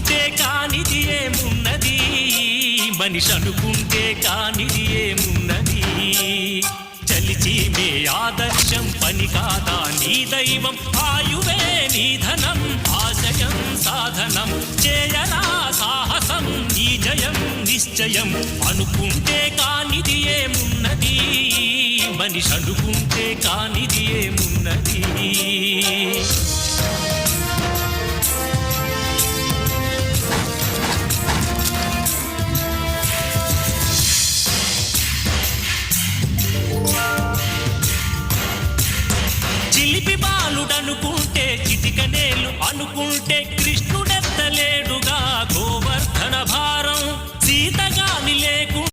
అనుకుంటే కానిది ఏమున్నది, మనిషి అనుకుంటే కానిది ఏమున్నది. చలిచి మే ఆదర్శం పని కాదా నీ దైవం, ఆయువే నీ ధనం ఆశయం సాధనం. చేయరా సాహసం నీ జయం నిశ్చయం. అనుకుంటే కానిది ఏమున్నది, మనిషి అనుకుంటే కానిది ఏమున్నది. చిలిపి బాలుడనుకుంటే చిటికనేలు అనుకుంటే కృష్ణుడెత్తలేడుగా గోవర్ధన భారం. సీతగాని లేకు